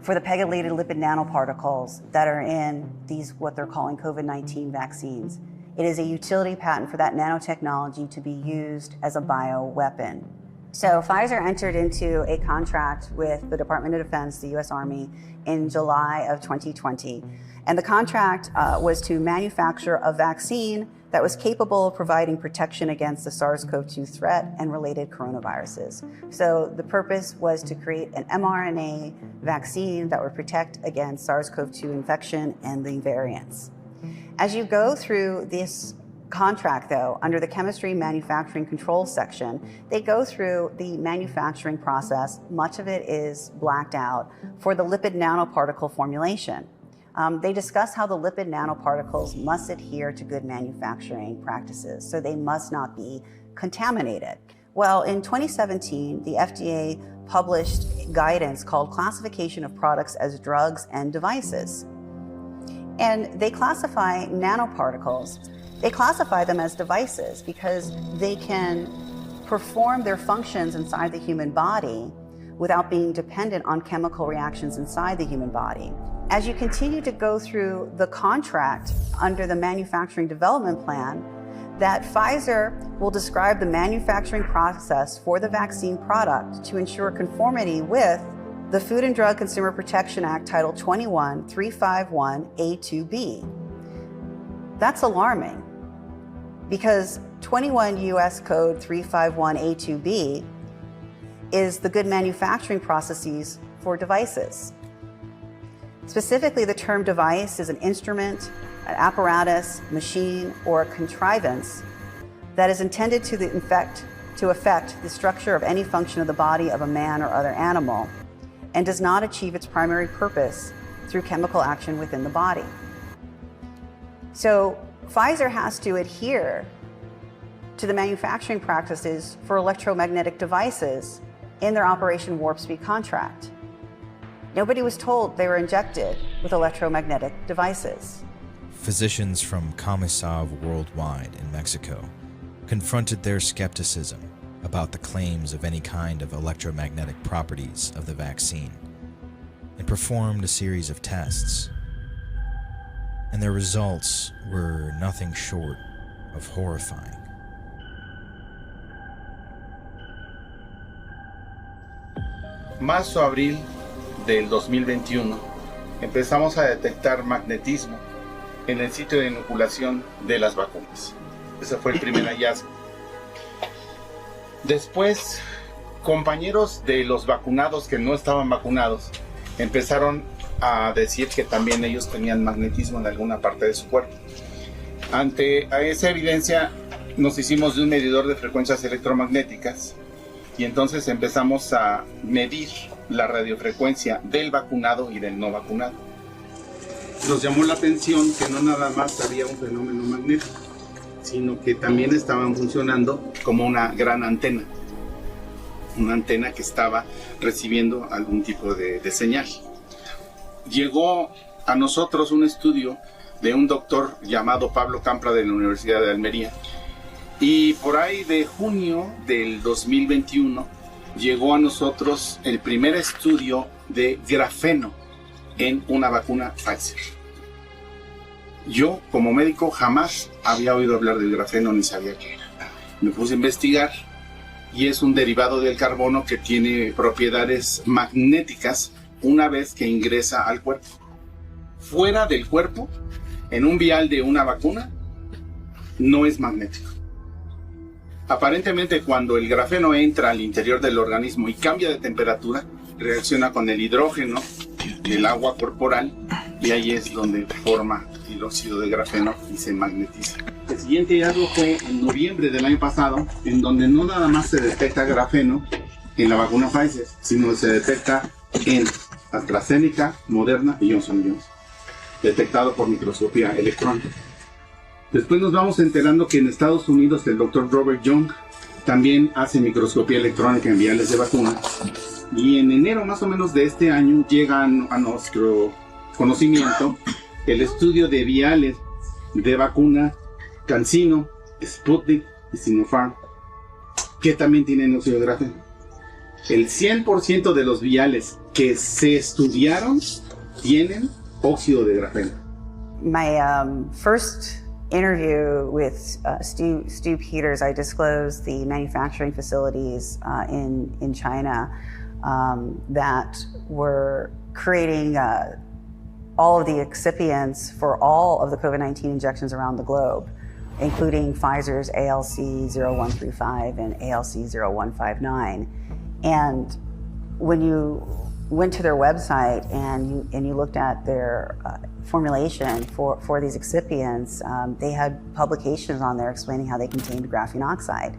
for the pegylated lipid nanoparticles that are in these, what they're calling COVID-19 vaccines. It is a utility patent for that nanotechnology to be used as a bioweapon. So Pfizer entered into a contract with the Department of Defense, the US Army, in July of 2020. And the contract was to manufacture a vaccine that was capable of providing protection against the SARS-CoV-2 threat and related coronaviruses. So the purpose was to create an mRNA vaccine that would protect against SARS-CoV-2 infection and the variants. As you go through this contract, though, under the chemistry manufacturing control section, they go through the manufacturing process. Much of it is blacked out for the lipid nanoparticle formulation. They discuss how the lipid nanoparticles must adhere to good manufacturing practices, so they must not be contaminated. Well, in 2017, the FDA published guidance called Classification of Products as Drugs and Devices. And they classify nanoparticles. They classify them as devices because they can perform their functions inside the human body without being dependent on chemical reactions inside the human body. As you continue to go through the contract under the manufacturing development plan, that Pfizer will describe the manufacturing process for the vaccine product to ensure conformity with the Food and Drug Consumer Protection Act Title 21, 351A2B. That's alarming because 21 U.S. Code 351A2B is the good manufacturing processes for devices. Specifically, the term device is an instrument, an apparatus, machine, or a contrivance that is intended to affect the structure of any function of the body of a man or other animal and does not achieve its primary purpose through chemical action within the body. So Pfizer has to adhere to the manufacturing practices for electromagnetic devices in their Operation Warp Speed contract. Nobody was told they were injected with electromagnetic devices. Physicians from Comisov Worldwide in Mexico confronted their skepticism about the claims of any kind of electromagnetic properties of the vaccine and performed a series of tests. And their results were nothing short of horrifying. Marzo-abril del 2021 empezamos a detectar magnetismo en el sitio de inoculación de las vacunas. Ese fue el primer hallazgo. Después, compañeros de los vacunados que no estaban vacunados empezaron a decir que también ellos tenían magnetismo en alguna parte de su cuerpo. Ante esa evidencia nos hicimos de un medidor de frecuencias electromagnéticas y entonces empezamos a medir la radiofrecuencia del vacunado y del no vacunado. Nos llamó la atención que no nada más había un fenómeno magnético, sino que también estaban funcionando como una gran antena. Una antena que estaba recibiendo algún tipo de señal. Llegó a nosotros un estudio de un doctor llamado Pablo Campra de la Universidad de Almería. Y por ahí de junio del 2021 llegó a nosotros el primer estudio de grafeno en una vacuna Pfizer. Yo, como médico, jamás había oído hablar del grafeno ni sabía qué era. Me puse a investigar y es un derivado del carbono que tiene propiedades magnéticas una vez que ingresa al cuerpo. Fuera del cuerpo, en un vial de una vacuna, no es magnético. Aparentemente, cuando el grafeno entra al interior del organismo y cambia de temperatura, reacciona con el hidrógeno del agua corporal y ahí es donde forma el óxido de grafeno y se magnetiza. El siguiente hallazgo fue en noviembre del año pasado, en donde no nada más se detecta grafeno en la vacuna Pfizer, sino se detecta en AstraZeneca, Moderna y Johnson & Johnson, detectado por microscopía electrónica. Después nos vamos enterando que en Estados Unidos el Dr. Robert Young también hace microscopía electrónica en viales de vacuna. Y en enero más o menos de este año llegan a nuestro conocimiento el estudio de viales de vacuna CanSino, Sputnik y Sinopharm, que también tienen óxido de grafeno. El 100% de los viales que se estudiaron tienen óxido de grafeno. My first interview with Stu Peters, I disclosed the manufacturing facilities in China that were creating all of the excipients for all of the COVID-19 injections around the globe, including Pfizer's ALC0135 and ALC0159. And when you went to their website and you looked at their formulation for these excipients, they had publications on there explaining how they contained graphene oxide.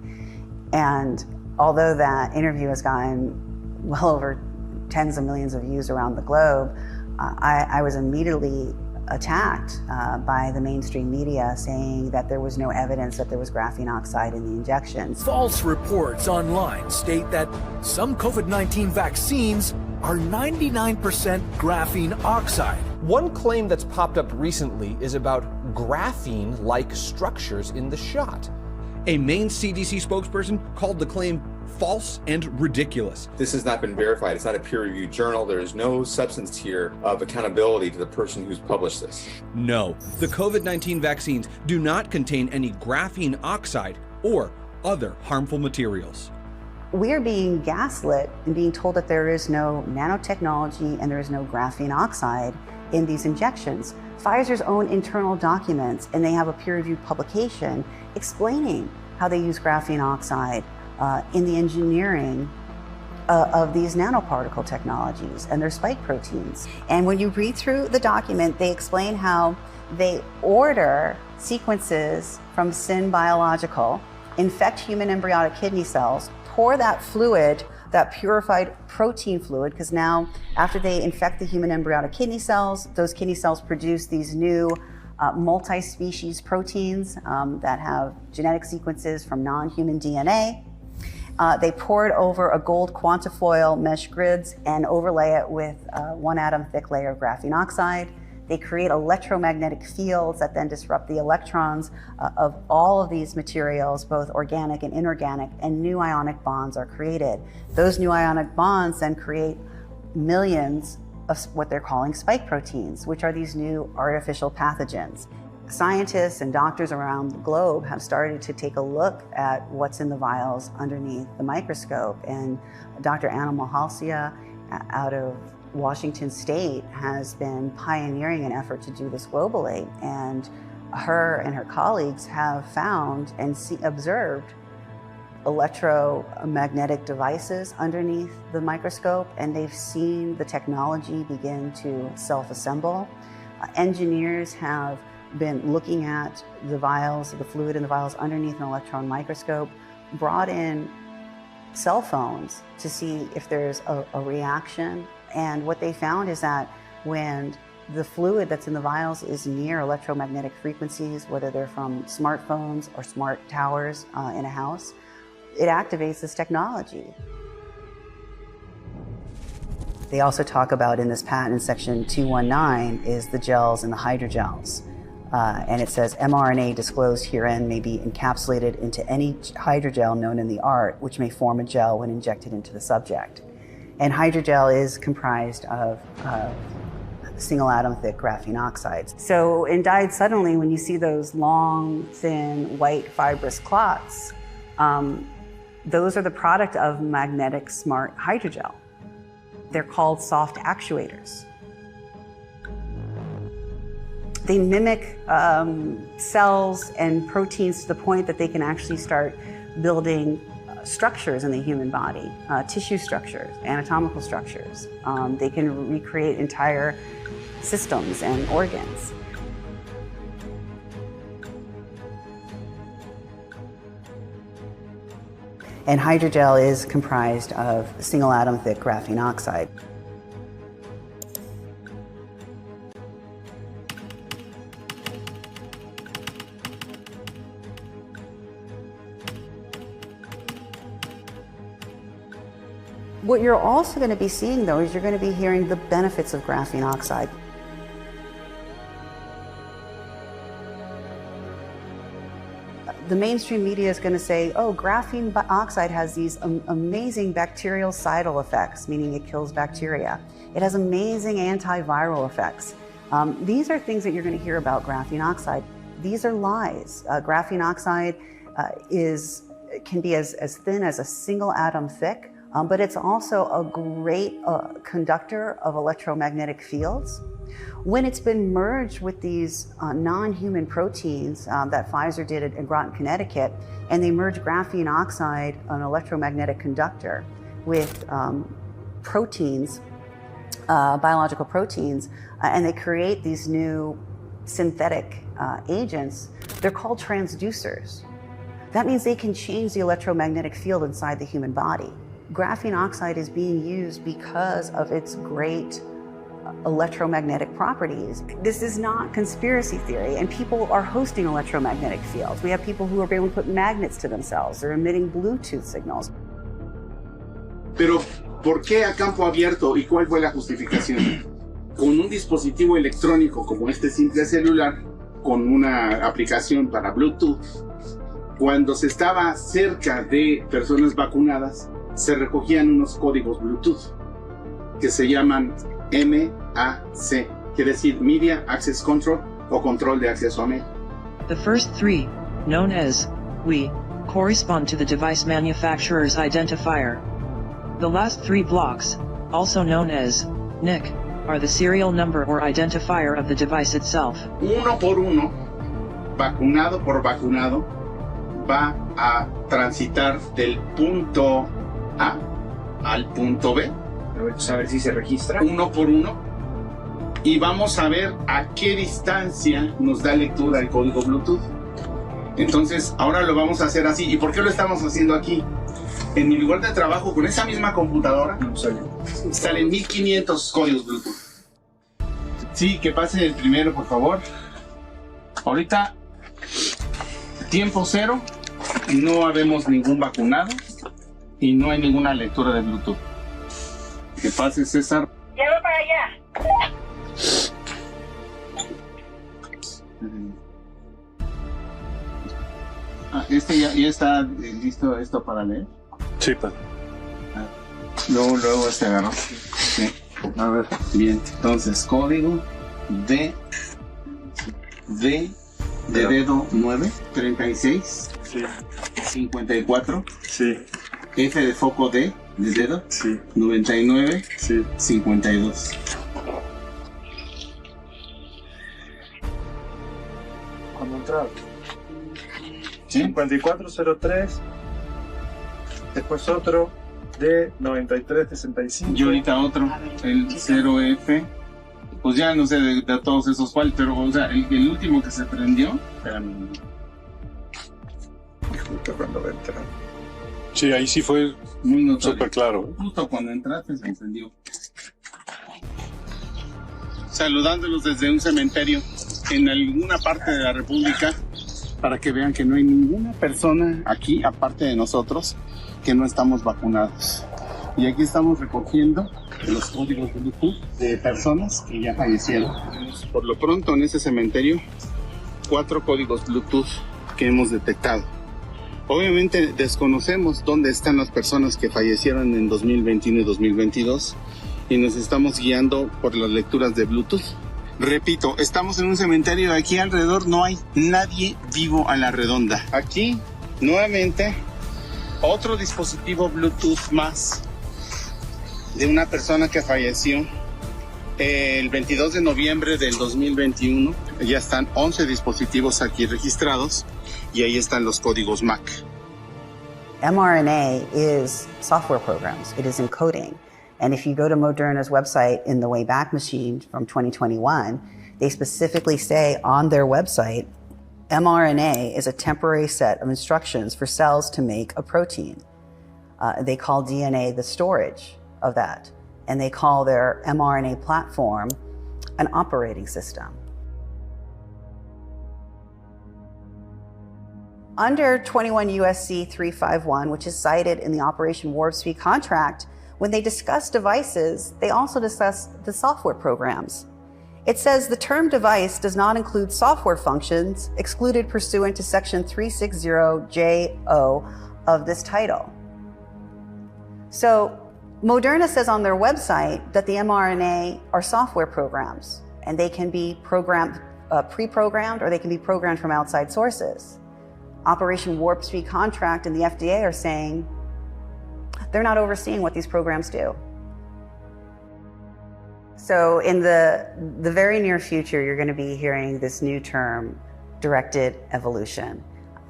And although that interview has gotten well over tens of millions of views around the globe, I was immediately attacked by the mainstream media saying that there was no evidence that there was graphene oxide in the injections. False reports online state that some COVID-19 vaccines are 99% graphene oxide. One claim that's popped up recently is about graphene-like structures in the shot. A Maine CDC spokesperson called the claim false and ridiculous. This has not been verified. It's not a peer-reviewed journal. There is no substance here of accountability to the person who's published this. No, the COVID-19 vaccines do not contain any graphene oxide or other harmful materials. We are being gaslit and being told that there is no nanotechnology and there is no graphene oxide in these injections. Pfizer's own internal documents, and they have a peer-reviewed publication explaining how they use graphene oxide in the engineering of these nanoparticle technologies and their spike proteins. And when you read through the document, they explain how they order sequences from Syn Biological, infect human embryonic kidney cells, pour that fluid, that purified protein fluid, because now after they infect the human embryonic kidney cells, those kidney cells produce these new multi-species proteins that have genetic sequences from non-human DNA. They pour it over a gold quantifoil mesh grids and overlay it with 1 atom thick layer of graphene oxide. They create electromagnetic fields that then disrupt the electrons of all of these materials, both organic and inorganic, and new ionic bonds are created. Those new ionic bonds then create millions of what they're calling spike proteins, which are these new artificial pathogens. Scientists and doctors around the globe have started to take a look at what's in the vials underneath the microscope, and Dr. Anna Mahalsia out of Washington State has been pioneering an effort to do this globally, and her and her colleagues have found and observed electromagnetic devices underneath the microscope, and they've seen the technology begin to self-assemble. Engineers have been looking at the vials, the fluid in the vials underneath an electron microscope, brought in cell phones to see if there's a reaction. And what they found is that when the fluid that's in the vials is near electromagnetic frequencies, whether they're from smartphones or smart towers in a house, it activates this technology. They also talk about in this patent in section 219 is the gels and the hydrogels. And it says mRNA disclosed herein may be encapsulated into any hydrogel known in the art, which may form a gel when injected into the subject. And hydrogel is comprised of single atom thick graphene oxides. So in dyed suddenly, when you see those long, thin, white fibrous clots, those are the product of magnetic smart hydrogel. They're called soft actuators. They mimic cells and proteins to the point that they can actually start building structures in the human body, tissue structures, anatomical structures. They can recreate entire systems and organs. And hydrogel is comprised of single atom thick graphene oxide. What you're also going to be seeing, though, is you're going to be hearing the benefits of graphene oxide. the mainstream media is going to say, oh, graphene oxide has these amazing bactericidal effects, meaning it kills bacteria. It has amazing antiviral effects. These are things that you're going to hear about graphene oxide. These are lies. Graphene oxide can be as thin as a single atom thick, but it's also a great conductor of electromagnetic fields. When it's been merged with these non-human proteins that Pfizer did in Groton, Connecticut, and they merged graphene oxide, an electromagnetic conductor, with proteins, biological proteins, and they create these new synthetic agents, they're called transducers. That means they can change the electromagnetic field inside the human body. Graphene oxide is being used because of its great electromagnetic properties. This is not conspiracy theory, and people are hosting electromagnetic fields. We have people who are able to put magnets to themselves. They're emitting Bluetooth signals. Pero, ¿por qué a campo abierto y cuál fue la justificación? Con un dispositivo electrónico como este simple celular, con una aplicación para Bluetooth, cuando se estaba cerca de personas vacunadas, se recogían unos códigos Bluetooth que se llaman MAC, quiere decir Media Access Control o control de acceso a medio. The first three, known as WE, correspond to the device manufacturer's identifier. The last three blocks, also known as NIC, are the serial number or identifier of the device itself. Uno por uno, vacunado por vacunado, va a transitar del punto A al punto B. Vamos a ver si se registra. Uno por uno. Y vamos a ver a qué distancia nos da lectura el código Bluetooth. Entonces, ahora lo vamos a hacer así. ¿Y por qué lo estamos haciendo aquí? En mi lugar de trabajo, con esa misma computadora, salen 1500 códigos Bluetooth. Sí, que pase el primero, por favor. Ahorita, tiempo cero, no habemos ningún vacunado y no hay ninguna lectura de Bluetooth. Que pase, César. Ya va para allá. Este ya está listo esto para leer. Sí, pa. Luego agarró. Sí. A ver, bien. Entonces, código de dedo 9, 36, sí. 54, sí. F de foco D, de dedo, sí. 99, sí. 52. Cuando entraron. ¿Sí? 5403, después otro de 9365. Y ahorita otro, el 0F. Pues ya no sé de todos esos cuáles, pero o sea, el último que se prendió. Cuando va a entrar. Sí, ahí sí fue muy súper claro. Justo cuando entraste se encendió. Saludándolos desde un cementerio en alguna parte de la República, para que vean que no hay ninguna persona aquí, aparte de nosotros, que no estamos vacunados. Y aquí estamos recogiendo los códigos de Bluetooth de personas que ya fallecieron. Por lo pronto en ese cementerio, 4 códigos Bluetooth que hemos detectado. Obviamente desconocemos dónde están las personas que fallecieron en 2021 y 2022 y nos estamos guiando por las lecturas de Bluetooth. Repito, estamos en un cementerio, aquí alrededor no hay nadie vivo a la redonda. Aquí, nuevamente, otro dispositivo Bluetooth más de una persona que falleció el 22 de noviembre del 2021. Ya están 11 dispositivos aquí registrados y ahí están los códigos MAC. mRNA is software programs. It is encoding. And if you go to Moderna's website in the Wayback Machine from 2021, they specifically say on their website, mRNA is a temporary set of instructions for cells to make a protein. They call DNA the storage of that. And they call their mRNA platform an operating system. Under 21 USC 351, which is cited in the Operation Warp Speed contract, when they discuss devices, they also discuss the software programs. It says the term device does not include software functions excluded pursuant to section 360JO of this title. So Moderna says on their website that the mRNA are software programs, and they can be programmed, pre-programmed, or they can be programmed from outside sources. Operation Warp Speed Contract and the FDA are saying they're not overseeing what these programs do. So in the very near future, you're going to be hearing this new term, directed evolution.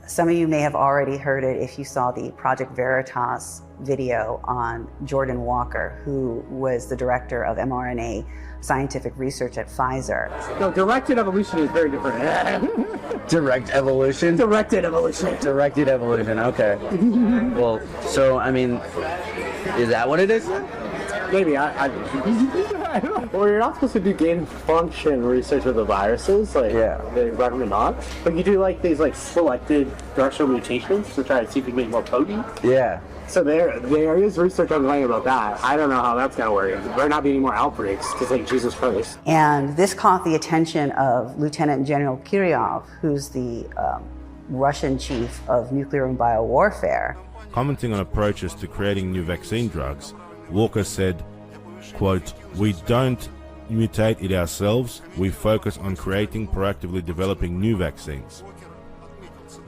Some of you may have already heard it if you saw the Project Veritas video on Jordan Walker, who was the director of mRNA scientific research at Pfizer. No, directed evolution is very different. Direct evolution? Directed evolution. Directed evolution, okay. Well, so, I mean, is that what it is? Maybe, well, you're not supposed to do gain function research with the viruses, like, they recommend not. But you do, like, these, like, selected directional mutations to try to see if you can make more potent. Yeah. So there is research ongoing about that. I don't know how that's going to work. There might not be any more outbreaks, because, like, Jesus Christ. And this caught the attention of Lieutenant General Kiryov, who's the Russian chief of nuclear and biowarfare. Commenting on approaches to creating new vaccine drugs, Walker said, quote, "We don't mutate it ourselves, we focus on creating, proactively developing new vaccines."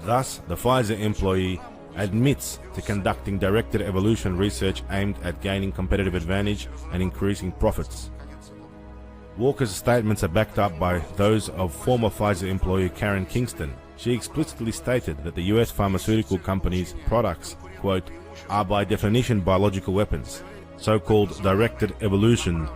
Thus, the Pfizer employee admits to conducting directed evolution research aimed at gaining competitive advantage and increasing profits. Walker's statements are backed up by those of former Pfizer employee Karen Kingston. She explicitly stated that the US pharmaceutical company's products, quote, "are by definition biological weapons." So-called directed evolution,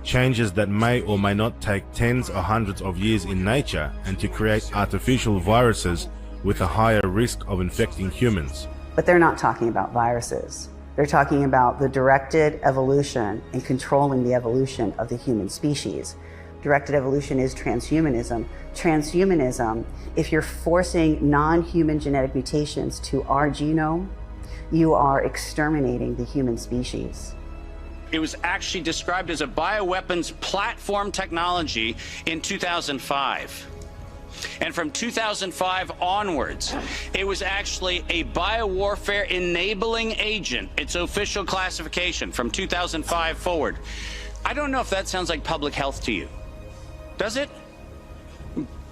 changes that may or may not take tens or hundreds of years in nature, and to create artificial viruses with a higher risk of infecting humans. But they're not talking about viruses. They're talking about the directed evolution and controlling the evolution of the human species. Directed evolution is transhumanism. Transhumanism, if you're forcing non-human genetic mutations to our genome, you are exterminating the human species. It was actually described as a bioweapons platform technology in 2005. And from 2005 onwards, it was actually a biowarfare enabling agent, its official classification from 2005 forward. I don't know if that sounds like public health to you. Does it?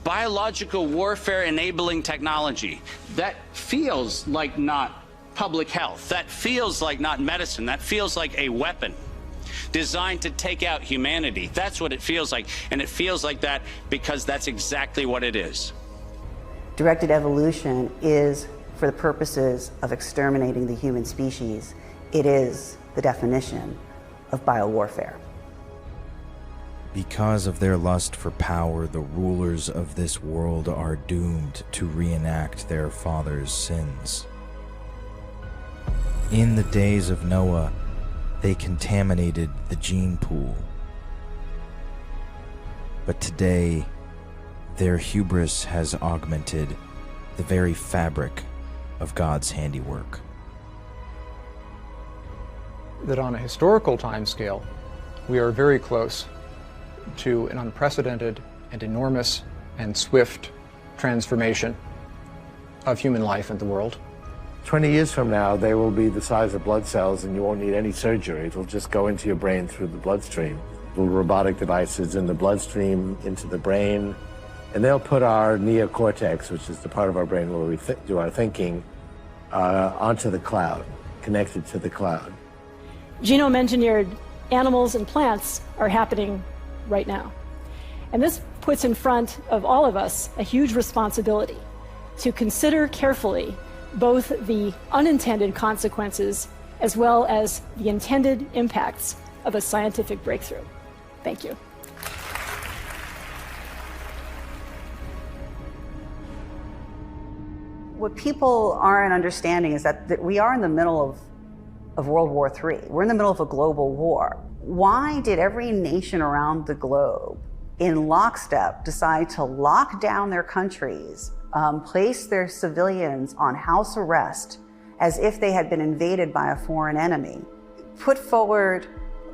Biological warfare enabling technology. That feels like not public health. That feels like not medicine. That feels like a weapon designed to take out humanity. That's what it feels like. And it feels like that because that's exactly what it is. Directed evolution is for the purposes of exterminating the human species. It is the definition of biowarfare. Because of their lust for power, the rulers of this world are doomed to reenact their fathers' sins. In the days of Noah, they contaminated the gene pool. But today, their hubris has augmented the very fabric of God's handiwork. That on a historical timescale, we are very close to an unprecedented and enormous and swift transformation of human life in the world. 20 years from now, they will be the size of blood cells and you won't need any surgery. It'll just go into your brain through the bloodstream. Little robotic devices in the bloodstream, into the brain, and they'll put our neocortex, which is the part of our brain where we do our thinking, onto the cloud, connected to the cloud. Genome-engineered animals and plants are happening right now. And this puts in front of all of us a huge responsibility to consider carefully both the unintended consequences as well as the intended impacts of a scientific breakthrough. Thank you. What people aren't understanding is that we are in the middle of World War III. We're in the middle of a global war. Why did every nation around the globe in lockstep decide to lock down their countries, place their civilians on house arrest as if they had been invaded by a foreign enemy, put forward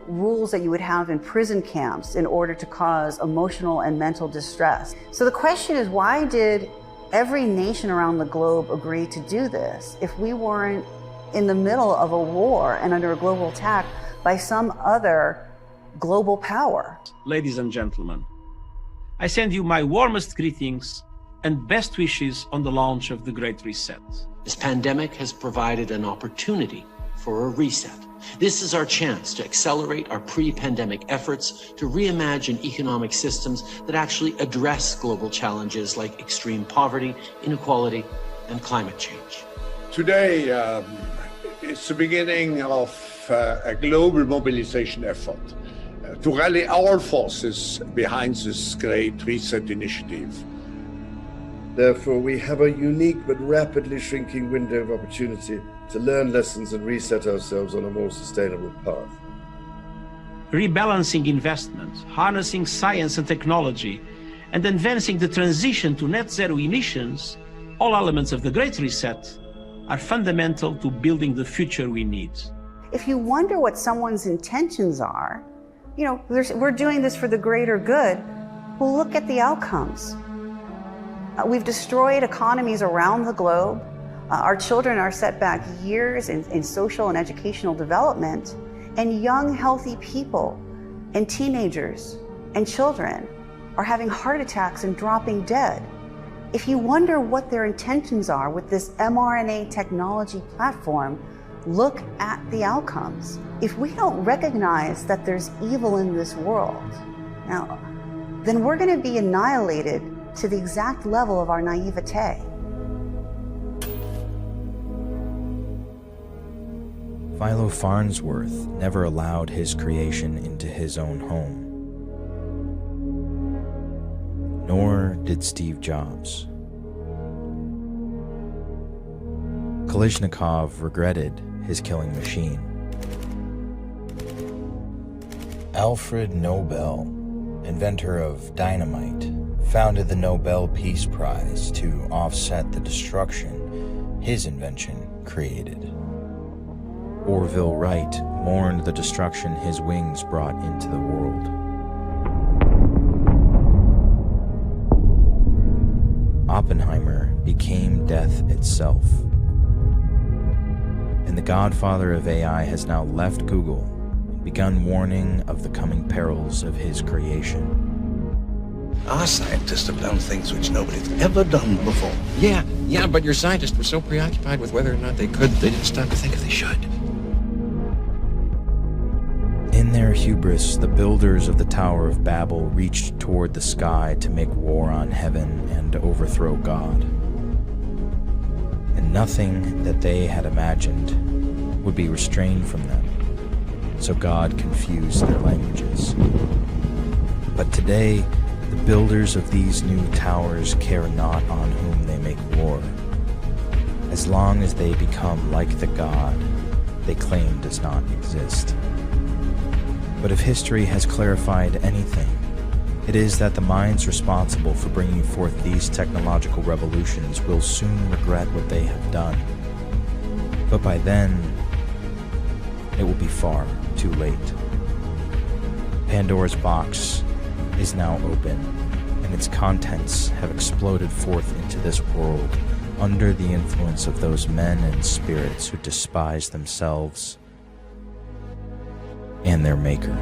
rules that you would have in prison camps in order to cause emotional and mental distress. So the question is, why did every nation around the globe agree to do this if we weren't in the middle of a war and under a global attack by some other global power? Ladies and gentlemen, I send you my warmest greetings and best wishes on the launch of the Great Reset. This pandemic has provided an opportunity for a reset. This is our chance to accelerate our pre-pandemic efforts to reimagine economic systems that actually address global challenges like extreme poverty, inequality, and climate change. Today is the beginning of a global mobilization effort to rally our forces behind this Great Reset initiative. Therefore, we have a unique but rapidly shrinking window of opportunity to learn lessons and reset ourselves on a more sustainable path. Rebalancing investment, harnessing science and technology, and advancing the transition to net zero emissions, all elements of the Great Reset, are fundamental to building the future we need. If you wonder what someone's intentions are, you know, we're doing this for the greater good, well, look at the outcomes. We've destroyed economies around the globe. Our children are set back years in social and educational development, and young, healthy people and teenagers and children are having heart attacks and dropping dead. If you wonder what their intentions are with this mRNA technology platform, look at the outcomes. If we don't recognize that there's evil in this world, now, then we're going to be annihilated to the exact level of our naivete. Philo Farnsworth never allowed his creation into his own home. Nor did Steve Jobs. Kalashnikov regretted his killing machine. Alfred Nobel, inventor of dynamite, founded the Nobel Peace Prize to offset the destruction his invention created. Orville Wright mourned the destruction his wings brought into the world. Oppenheimer became death itself. And the godfather of AI has now left Google and begun warning of the coming perils of his creation. Our scientists have done things which nobody's ever done before. Yeah, but your scientists were so preoccupied with whether or not they could, they didn't stop to think if they should. In their hubris, the builders of the Tower of Babel reached toward the sky to make war on heaven and overthrow God. And nothing that they had imagined would be restrained from them, so God confused their languages. But today, the builders of these new towers care not on whom they make war, as long as they become like the God they claim does not exist. But if history has clarified anything, it is that the minds responsible for bringing forth these technological revolutions will soon regret what they have done. But by then, it will be far too late. Pandora's box is now open, and its contents have exploded forth into this world under the influence of those men and spirits who despise themselves and their maker.